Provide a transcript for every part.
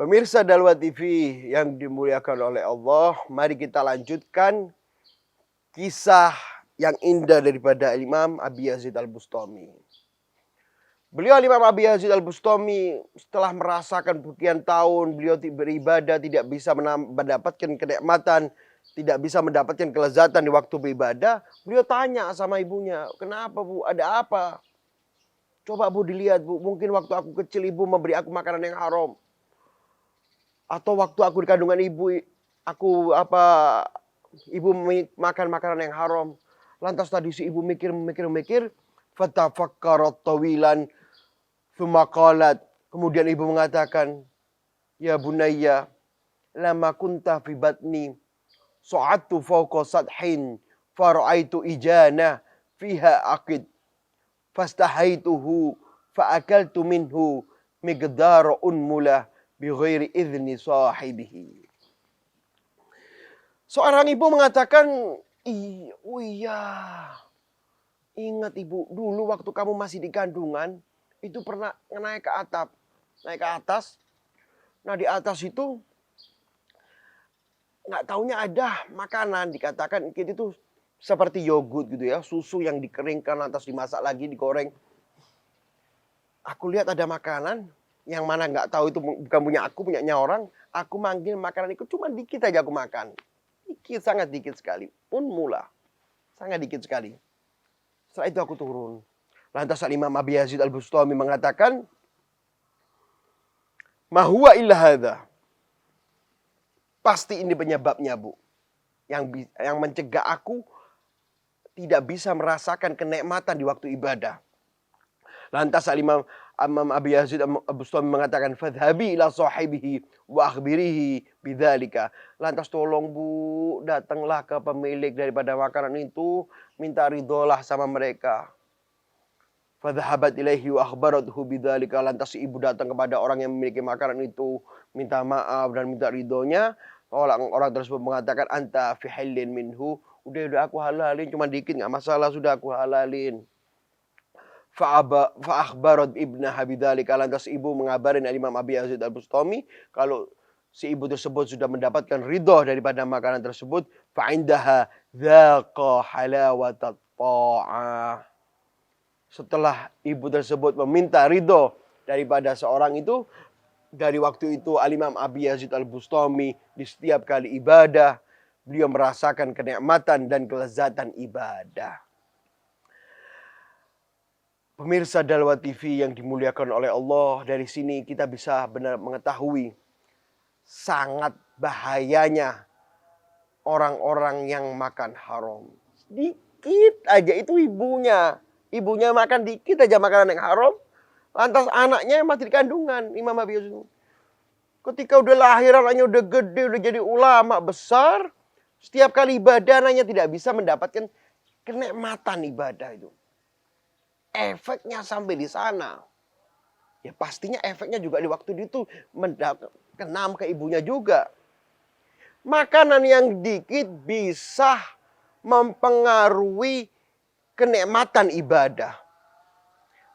Pemirsa Dalwa TV yang dimuliakan oleh Allah, mari kita lanjutkan kisah yang indah daripada Imam Abi Yazid Al-Bustami. Beliau Imam Abi Yazid Al-Bustami setelah merasakan sekian tahun beliau beribadah tidak bisa mendapatkan kenikmatan, tidak bisa mendapatkan kelezatan di waktu beribadah. Beliau tanya sama ibunya, "Kenapa, Bu? Ada apa? Coba Bu dilihat, Bu. Mungkin waktu aku kecil ibu memberi aku makanan yang haram. Atau waktu aku di kandungan ibu, ibu makan makanan yang haram." Lantas tadi si ibu mikir, fatafakkarat tawilan, tsumma qalat. Kemudian ibu mengatakan, "Ya bunayya, lama kunta fi batni, su'adtu fawqa sadhin, fara'aitu ijana fiha aqid, fastahaituhu, fa'akaltu minhu miqdara unmulah bighairi idzni sahibihi." Seorang ibu mengatakan, "Oh iya, ingat ibu, dulu waktu kamu masih di kandungan, itu pernah naik ke atap, naik ke atas. Nah di atas itu nggak taunya ada makanan, dikatakan itu seperti yogurt gitu ya, susu yang dikeringkan lantas dimasak lagi, digoreng. Aku lihat ada makanan yang mana nggak tahu itu bukan punya aku, punyanya orang. Aku manggil makanan itu cuma dikit aja aku makan. Dikit, sangat dikit sekali. Mula, sangat dikit sekali. Setelah itu aku turun. Lantas Imam Abi Yazid Al-Bustami mengatakan, "Ma huwa illa hadza." Pasti ini penyebabnya, Bu. Yang mencegah aku tidak bisa merasakan kenikmatan di waktu ibadah. Lantas Imam Abi Yazid Al-Bustami mengatakan, "Fadhhabi ila sahibihi wa akhbirihi bidzalika." Lantas tolong Bu, datanglah ke pemilik daripada makanan itu, minta ridholah sama mereka. Fadhahabat ilaihi wa akhbarathu bidzalika. Lantas si ibu datang kepada orang yang memiliki makanan itu, minta maaf dan minta ridhonya. Orang tersebut mengatakan, "Anta fi halin minhu." Udah aku halalin, cuma dikit nggak masalah, sudah aku halalin. Fa'akhbarat ibnaha bidzalika. Lantas ibu mengabarin Imam Abi Yazid Al-Bustami kalau si ibu tersebut sudah mendapatkan ridho daripada makanan tersebut. Fa'indaha dzaqa halawatat ta'ah. Setelah ibu tersebut meminta ridho daripada seorang itu, dari waktu itu Imam Abi Yazid Al-Bustami di setiap kali ibadah, beliau merasakan kenikmatan dan kelezatan ibadah. Pemirsa Dalwa TV yang dimuliakan oleh Allah, dari sini kita bisa benar mengetahui sangat bahayanya orang-orang yang makan haram. Sedikit aja itu ibunya. Ibunya makan dikit aja makanan yang haram. Lantas anaknya masih di kandungan, Imam Abi Yazid. Ketika udah lahir, anaknya udah gede, udah jadi ulama besar. Setiap kali ibadah anaknya tidak bisa mendapatkan kenikmatan ibadah itu. Efeknya sampai di sana. Ya pastinya efeknya juga di waktu itu kenam ke ibunya juga. Makanan yang dikit bisa mempengaruhi kenikmatan ibadah.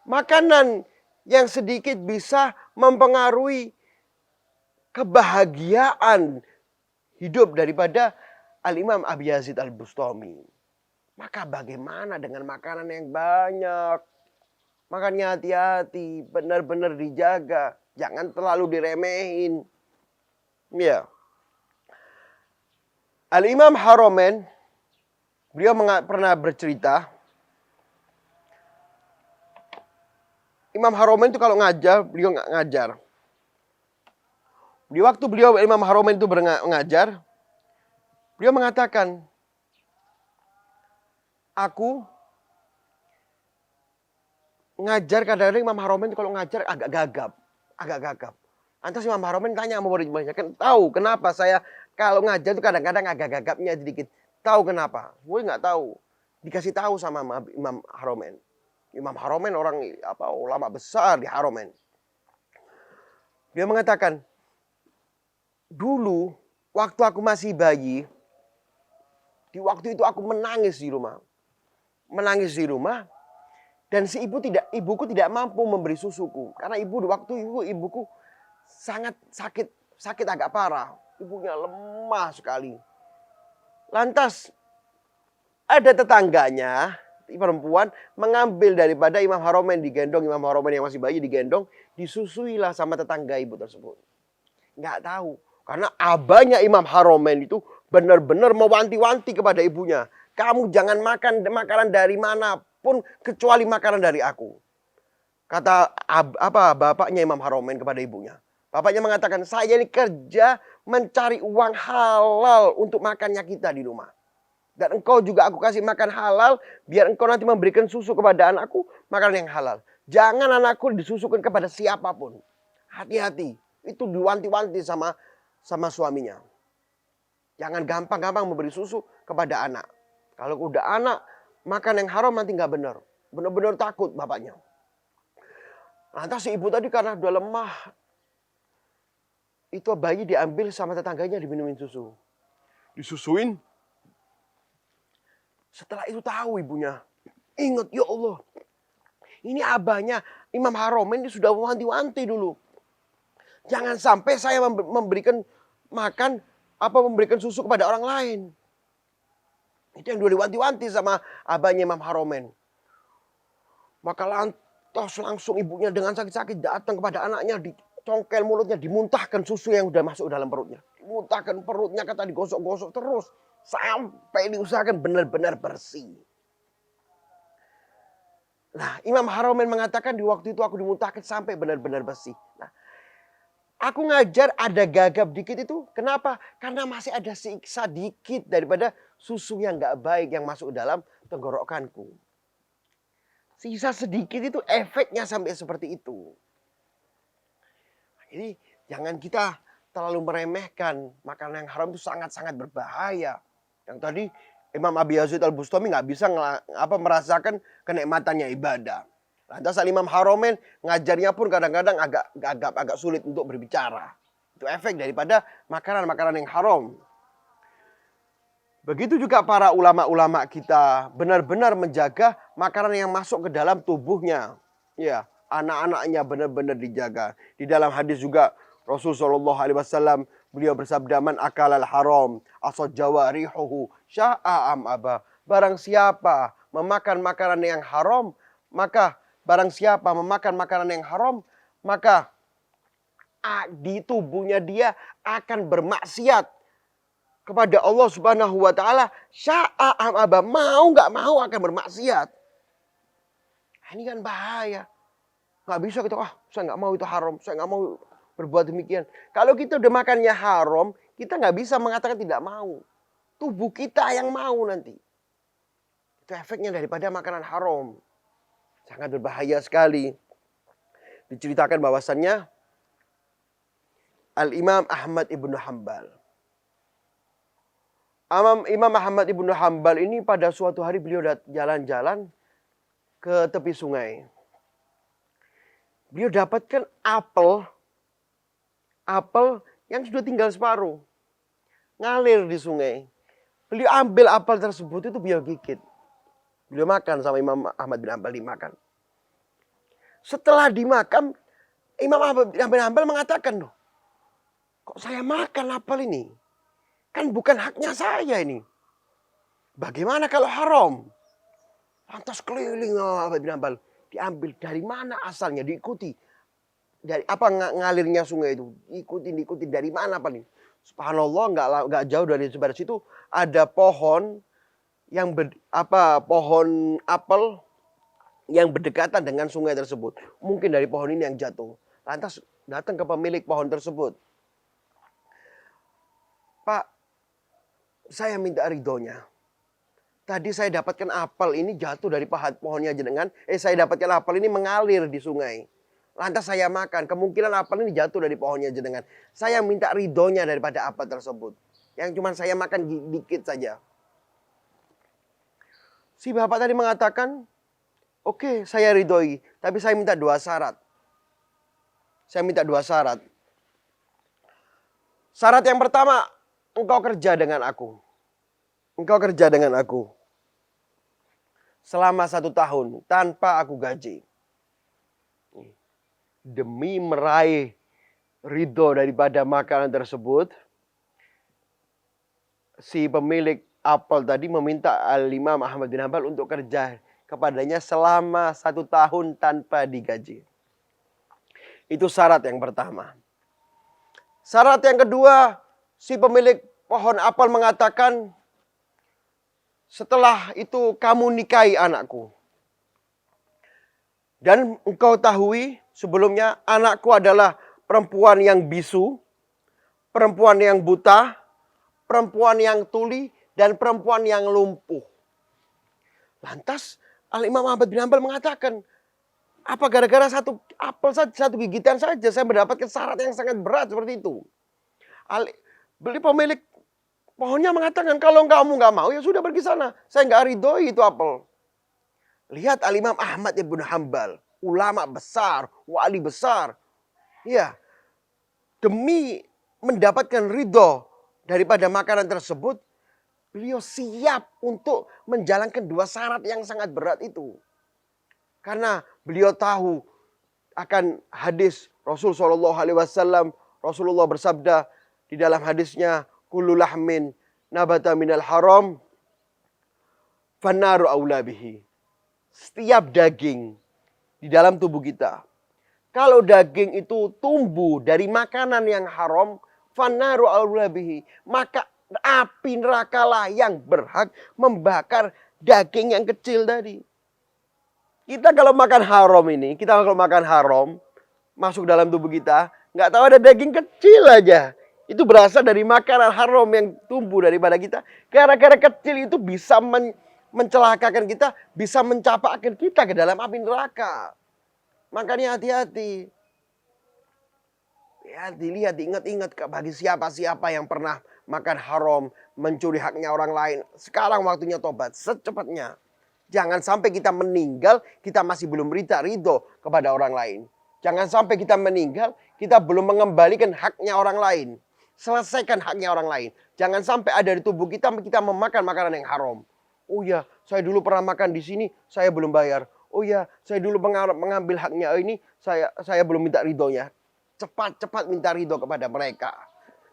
Makanan yang sedikit bisa mempengaruhi kebahagiaan hidup daripada Al-Imam Abi Yazid Al-Bustami. Maka bagaimana dengan makanan yang banyak? Makanya hati-hati, benar-benar dijaga. Jangan terlalu diremehin. Ya. Al-Imam Haramain, beliau pernah bercerita. Imam Haramain itu kalau ngajar, beliau nggak ngajar. Di waktu Imam Haramain itu mengajar, beliau mengatakan, "Aku ngajar kadang-kadang Imam Haramain kalau ngajar agak gagap. Lantas Imam Haramain tanya sama murid-muridnya, "Tahu kenapa saya kalau ngajar itu kadang-kadang agak gagapnya sedikit? Tahu kenapa?" Gue nggak tahu. Dikasih tahu sama Imam Haramain. Imam Haramain orang ulama besar di Haramain. Dia mengatakan, "Dulu waktu aku masih bayi, di waktu itu aku menangis di rumah. Dan si ibuku tidak mampu memberi susuku. Karena ibuku sangat sakit sakit agak parah. Ibunya lemah sekali. Lantas ada tetangganya, perempuan, mengambil daripada Imam Haromen digendong. Imam Haromen yang masih bayi digendong. Disusuilah sama tetangga ibu tersebut. Nggak tahu. Karena abahnya Imam Haromen itu benar-benar mewanti-wanti kepada ibunya. Kamu jangan makan makanan dari manapun kecuali makanan dari aku. Kata bapaknya Imam Haromen kepada ibunya. Bapaknya mengatakan, saya ini kerja mencari uang halal untuk makannya kita di rumah. Dan engkau juga aku kasih makan halal, biar engkau nanti memberikan susu kepada anakku, makanan yang halal. Jangan anakku disusukan kepada siapapun. Hati-hati. Itu diwanti-wanti sama suaminya. Jangan gampang-gampang memberi susu kepada anak. Kalau udah anak, makan yang haram nanti nggak benar. Benar-benar takut bapaknya. Lantas si ibu tadi karena udah lemah, itu bayi diambil sama tetangganya diminumin susu. Disusuin. Setelah itu tahu ibunya. Ingat, ya Allah. Ini abahnya Imam Haromen ini sudah wanti-wanti dulu. Jangan sampai saya memberikan makan memberikan susu kepada orang lain. Itu yang dulu diwanti-wanti sama abahnya Imam Haromen. Maka lantas langsung ibunya dengan sakit-sakit datang kepada anaknya, dicongkel mulutnya, dimuntahkan susu yang udah masuk dalam perutnya. Dimuntahkan perutnya, kata digosok-gosok terus. Sampai diusahakan benar-benar bersih. Nah, Imam Haromen mengatakan di waktu itu aku dimuntahkan sampai benar-benar bersih. Nah, aku ngajar ada gagap dikit itu. Kenapa? Karena masih ada siksa dikit daripada susu yang gak baik yang masuk dalam tenggorokanku. Sisa sedikit itu efeknya sampai seperti itu. Jadi jangan kita terlalu meremehkan. Makanan yang haram itu sangat-sangat berbahaya. Yang tadi Imam Abi Yazid Al-Bustami nggak bisa merasakan kenikmatannya ibadah. Lantas Imam Haromen ngajarnya pun kadang-kadang agak sulit untuk berbicara. Itu efek daripada makanan-makanan yang haram. Begitu juga para ulama-ulama kita benar-benar menjaga makanan yang masuk ke dalam tubuhnya. Ya, anak-anaknya benar-benar dijaga. Di dalam hadis juga Rasulullah SAW beliau bersabda, man akalal haram asad jawarihuhu sya'a am aba. Barang siapa memakan makanan yang haram, maka di tubuhnya dia akan bermaksiat kepada Allah Subhanahu wa taala, sya'a am aba, mau nggak mau akan bermaksiat. Ini kan bahaya. Nggak bisa kita, saya nggak mau itu haram, saya nggak mau berbuat demikian. Kalau kita udah makannya haram, kita nggak bisa mengatakan tidak mau. Tubuh kita yang mau nanti. Itu efeknya daripada makanan haram. Sangat berbahaya sekali. Diceritakan bahwasannya Al-Imam Ahmad Ibnu Hanbal. Imam Ahmad Ibnu Hanbal ini pada suatu hari beliau jalan-jalan ke tepi sungai. Beliau dapatkan apel yang sudah tinggal separuh. Ngalir di sungai. Beliau ambil apel tersebut, itu beliau gigit. Beliau makan sama Imam Ahmad bin Hanbal, dimakan. Setelah dimakan, Imam Ahmad bin Hanbal mengatakan, loh, kok saya makan apel ini? Kan bukan haknya saya ini. Bagaimana kalau haram? Lantas keliling Ahmad bin Hanbal. Diambil dari mana asalnya, diikuti. Dari ngalirnya sungai itu, diikuti dari mana paling. Subhanallah, nggak jauh dari sebelah situ ada pohon yang pohon apel yang berdekatan dengan sungai tersebut. Mungkin dari pohon ini yang jatuh. Lantas datang ke pemilik pohon tersebut. Pak, saya minta ridhonya. Tadi saya dapatkan apel ini jatuh dari pohonnya jenengan. Saya dapatkan apel ini mengalir di sungai. Lantas saya makan. Kemungkinan apel ini jatuh dari pohonnya jenengan. Saya minta ridhonya daripada apel tersebut. Yang cuma saya makan dikit saja. Si bapak tadi mengatakan, oke, saya ridhoi. Tapi saya minta 2 syarat. Saya minta 2 syarat. Syarat yang pertama, engkau kerja dengan aku. Engkau kerja dengan aku. Selama 1 tahun tanpa aku gaji. Demi meraih ridho daripada makanan tersebut, si pemilik apel tadi meminta Al-Imam Ahmad bin Hanbal untuk kerja kepadanya selama 1 tahun tanpa digaji. Itu syarat yang pertama. Syarat yang kedua, si pemilik pohon apel mengatakan, setelah itu kamu nikahi anakku. Dan engkau tahui sebelumnya anakku adalah perempuan yang bisu, perempuan yang buta, perempuan yang tuli, dan perempuan yang lumpuh. Lantas Al-Imam Ahmad bin Hanbal mengatakan, apa gara-gara satu apel saja, satu gigitan saja saya mendapatkan syarat yang sangat berat seperti itu. Beli pemilik pohonnya mengatakan, kalau kamu nggak mau ya sudah pergi sana. Saya nggak ridhoi itu apel. Lihat Al-Imam Ahmad bin Hanbal, ulama besar, wali besar. Ya, demi mendapatkan ridho daripada makanan tersebut, beliau siap untuk menjalankan 2 syarat yang sangat berat itu. Karena beliau tahu akan hadis Rasul SAW. Rasulullah bersabda di dalam hadisnya, kullu lahmin nabata minal haram fannaru aula bihi. Setiap daging di dalam tubuh kita, kalau daging itu tumbuh dari makanan yang haram, fannaru aula bihi, maka api nerakalah yang berhak membakar daging yang kecil tadi. Kita kalau makan haram, masuk dalam tubuh kita, nggak tahu ada daging kecil aja. Itu berasal dari makanan haram yang tumbuh daripada kita. Gara-gara kecil itu bisa mencelakakan kita, bisa mencapakan kita ke dalam api neraka. Makanya hati-hati. Ya, dilihat, diingat-ingat bagi siapa-siapa yang pernah makan haram, mencuri haknya orang lain. Sekarang waktunya tobat, secepatnya. Jangan sampai kita meninggal, kita masih belum ridho kepada orang lain. Jangan sampai kita meninggal, kita belum mengembalikan haknya orang lain. Selesaikan haknya orang lain. Jangan sampai ada di tubuh kita memakan makanan yang haram. Oh ya, saya dulu pernah makan di sini, saya belum bayar. Oh ya, saya dulu mengambil haknya ini, saya belum minta ridhonya. Cepat-cepat minta ridho kepada mereka.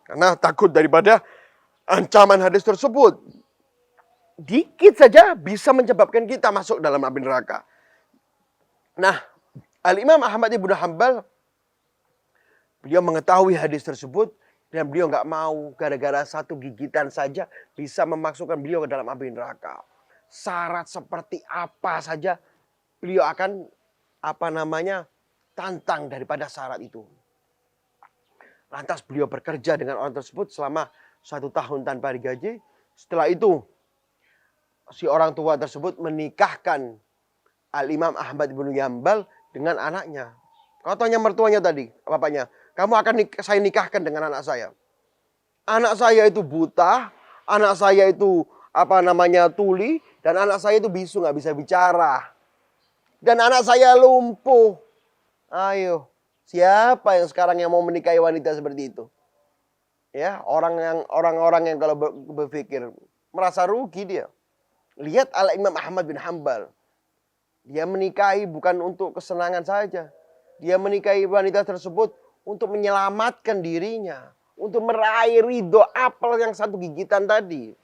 Karena takut daripada ancaman hadis tersebut. Dikit saja bisa menyebabkan kita masuk dalam api neraka. Nah, Al-Imam Ahmad bin Hanbal, beliau mengetahui hadis tersebut dan beliau nggak mau gara-gara satu gigitan saja bisa memasukkan beliau ke dalam api neraka. Syarat seperti apa saja beliau akan tantang daripada syarat itu. Lantas beliau bekerja dengan orang tersebut selama 1 tahun tanpa digaji. Setelah itu si orang tua tersebut menikahkan Al-Imam Ahmad bin Hanbal dengan anaknya. Katanya mertuanya tadi, bapaknya, kamu akan saya nikahkan dengan anak saya. Anak saya itu buta, anak saya itu tuli, dan anak saya itu bisu, nggak bisa bicara. Dan anak saya lumpuh. Ayo, siapa yang sekarang yang mau menikahi wanita seperti itu? Ya, orang-orang yang kalau berpikir merasa rugi dia. Lihat Al-Imam Ahmad bin Hanbal. Dia menikahi bukan untuk kesenangan saja. Dia menikahi wanita tersebut untuk menyelamatkan dirinya. Untuk meraih ridho apel yang satu gigitan tadi.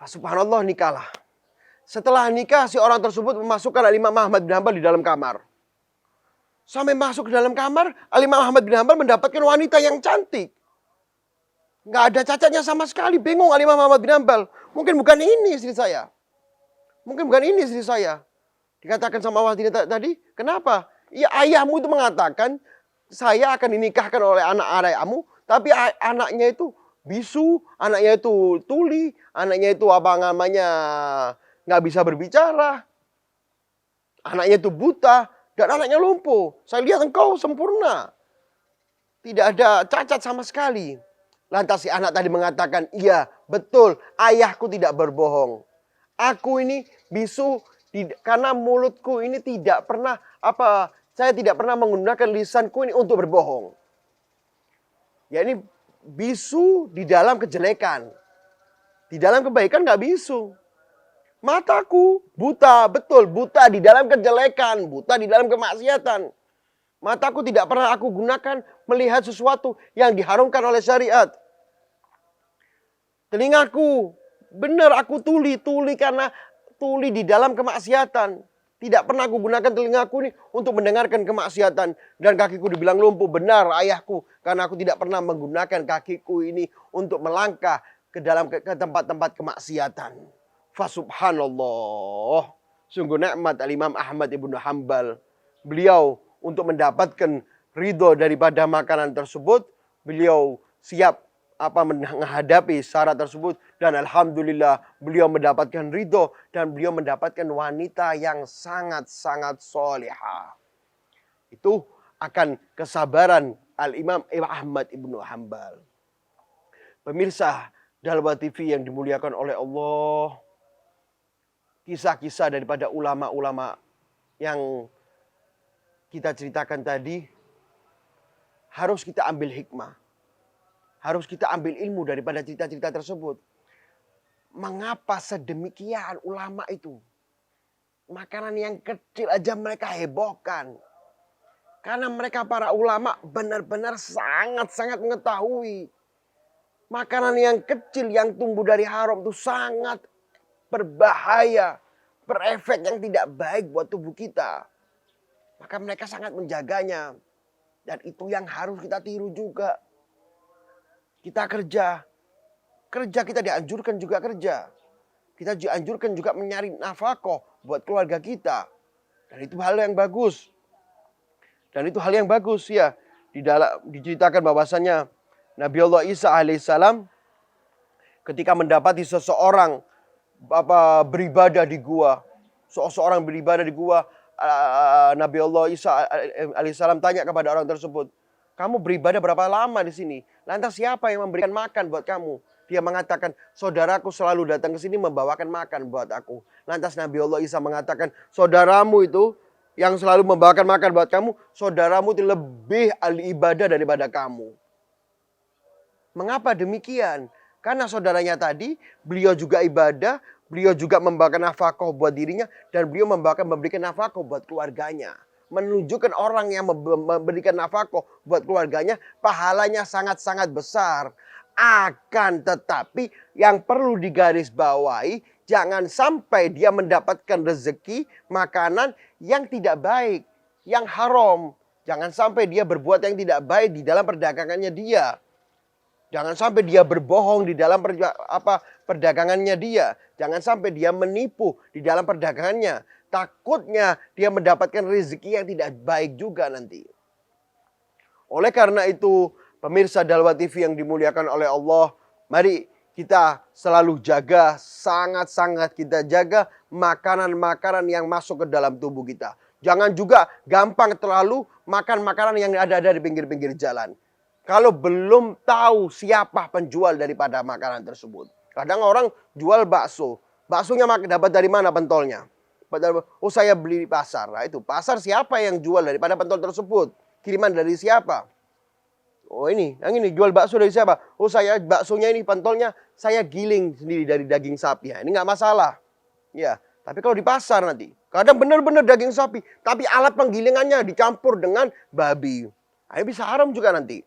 Subhanallah, nikahlah. Setelah nikah, si orang tersebut memasukkan Al-Imam Ahmad bin Hanbal di dalam kamar. Sampai masuk ke dalam kamar, Al-Imam Ahmad bin Hanbal mendapatkan wanita yang cantik. Nggak ada cacatnya sama sekali. Bingung Al-Imam Ahmad bin Hanbal. Mungkin bukan ini istri saya. Mungkin bukan ini istri saya. Dikatakan sama wanita tadi, kenapa? Ya, ayahmu itu mengatakan, saya akan dinikahkan oleh anak ayahmu, tapi anaknya itu bisu, anaknya itu tuli, anaknya itu nggak bisa berbicara. Anaknya itu buta, dan anaknya lumpuh. Saya lihat engkau sempurna. Tidak ada cacat sama sekali. Lantas si anak tadi mengatakan, iya betul, ayahku tidak berbohong. Aku ini bisu karena mulutku ini tidak pernah saya tidak pernah menggunakan lisanku ini untuk berbohong. Ya, ini bisu di dalam kejelekan. Di dalam kebaikan nggak bisu. Mataku buta, betul buta di dalam kejelekan, buta di dalam kemaksiatan. Mataku tidak pernah aku gunakan melihat sesuatu yang diharamkan oleh syariat. Telingaku, benar aku tuli karena tuli di dalam kemaksiatan. Tidak pernah aku gunakan telingaku ini untuk mendengarkan kemaksiatan. Dan kakiku dibilang lumpuh, benar ayahku. Karena aku tidak pernah menggunakan kakiku ini untuk melangkah ke dalam ke tempat-tempat kemaksiatan. Fasubhanallah. Sungguh nikmat Al-Imam Ahmad Ibnu Hanbal. Beliau untuk mendapatkan ridho daripada makanan tersebut, beliau siap menghadapi syarat tersebut, dan alhamdulillah beliau mendapatkan ridho dan beliau mendapatkan wanita yang sangat-sangat solehah. Itu akan kesabaran Al-Imam Ahmad Ibnu Hanbal. Pemirsa Dalwa TV yang dimuliakan oleh Allah, kisah-kisah daripada ulama-ulama yang kita ceritakan tadi, harus kita ambil hikmah. Harus kita ambil ilmu daripada cerita-cerita tersebut. Mengapa sedemikian ulama itu? Makanan yang kecil aja mereka hebohkan. Karena mereka para ulama benar-benar sangat-sangat mengetahui. Makanan yang kecil yang tumbuh dari haram itu sangat berbahaya. Berefek yang tidak baik buat tubuh kita. Maka mereka sangat menjaganya. Dan itu yang harus kita tiru juga. Kita kerja. Kerja kita dianjurkan juga kerja. Kita dianjurkan juga mencari nafkah buat keluarga kita. Dan itu hal yang bagus. Dan itu hal yang bagus ya. Diceritakan bahwasannya Nabi Allah Isa alaihissalam ketika mendapati seseorang beribadah di gua. Seseorang beribadah di gua. Nabi Allah Isa alaihissalam tanya kepada orang tersebut, kamu beribadah berapa lama di sini? Lantas siapa yang memberikan makan buat kamu? Dia mengatakan, saudaraku selalu datang ke sini membawakan makan buat aku. Lantas Nabi Allah Isa mengatakan, saudaramu itu yang selalu membawakan makan buat kamu, saudaramu itu lebih ahli ibadah daripada kamu. Mengapa demikian? Karena saudaranya tadi, beliau juga ibadah, beliau juga membawakan nafkah buat dirinya, dan beliau memberikan nafkah buat keluarganya. Menunjukkan orang yang memberikan nafkah buat keluarganya, pahalanya sangat-sangat besar. Akan tetapi yang perlu digarisbawahi, jangan sampai dia mendapatkan rezeki makanan yang tidak baik, yang haram. Jangan sampai dia berbuat yang tidak baik di dalam perdagangannya dia. Jangan sampai dia berbohong di dalam perdagangannya dia. Jangan sampai dia menipu di dalam perdagangannya. Takutnya dia mendapatkan rezeki yang tidak baik juga nanti. Oleh karena itu, pemirsa Dalwa TV yang dimuliakan oleh Allah, mari kita selalu jaga, sangat-sangat kita jaga makanan-makanan yang masuk ke dalam tubuh kita. Jangan juga gampang terlalu makan makanan yang ada di pinggir-pinggir jalan. Kalau belum tahu siapa penjual daripada makanan tersebut. Kadang orang jual bakso. Baksonya dapat dari mana pentolnya? Oh, saya beli di pasar. Nah itu, pasar siapa yang jual daripada pentol tersebut? Kiriman dari siapa? Oh yang ini jual bakso dari siapa? Oh baksonya ini pentolnya saya giling sendiri dari daging sapi. Ini nggak masalah. Ya, tapi kalau di pasar nanti, kadang benar-benar daging sapi. Tapi alat penggilingannya dicampur dengan babi. Ini bisa haram juga nanti.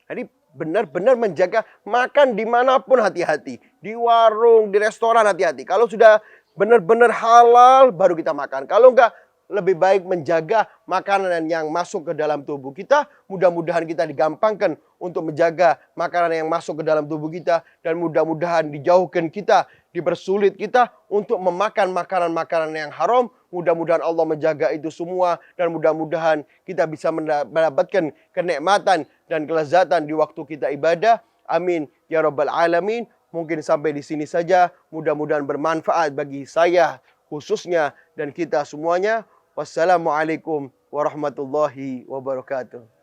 Jadi benar-benar menjaga makan dimanapun hati-hati. Di warung, di restoran hati-hati. Kalau sudah benar-benar halal baru kita makan. Kalau enggak, lebih baik menjaga makanan yang masuk ke dalam tubuh kita. Mudah-mudahan kita digampangkan untuk menjaga makanan yang masuk ke dalam tubuh kita. Dan mudah-mudahan dijauhkan kita, dipersulit kita untuk memakan makanan-makanan yang haram. Mudah-mudahan Allah menjaga itu semua. Dan mudah-mudahan kita bisa mendapatkan kenikmatan dan kelezatan di waktu kita ibadah. Amin. Ya Rabbal Alamin. Mungkin sampai di sini saja. Mudah-mudahan bermanfaat bagi saya khususnya dan kita semuanya. Wassalamualaikum warahmatullahi wabarakatuh.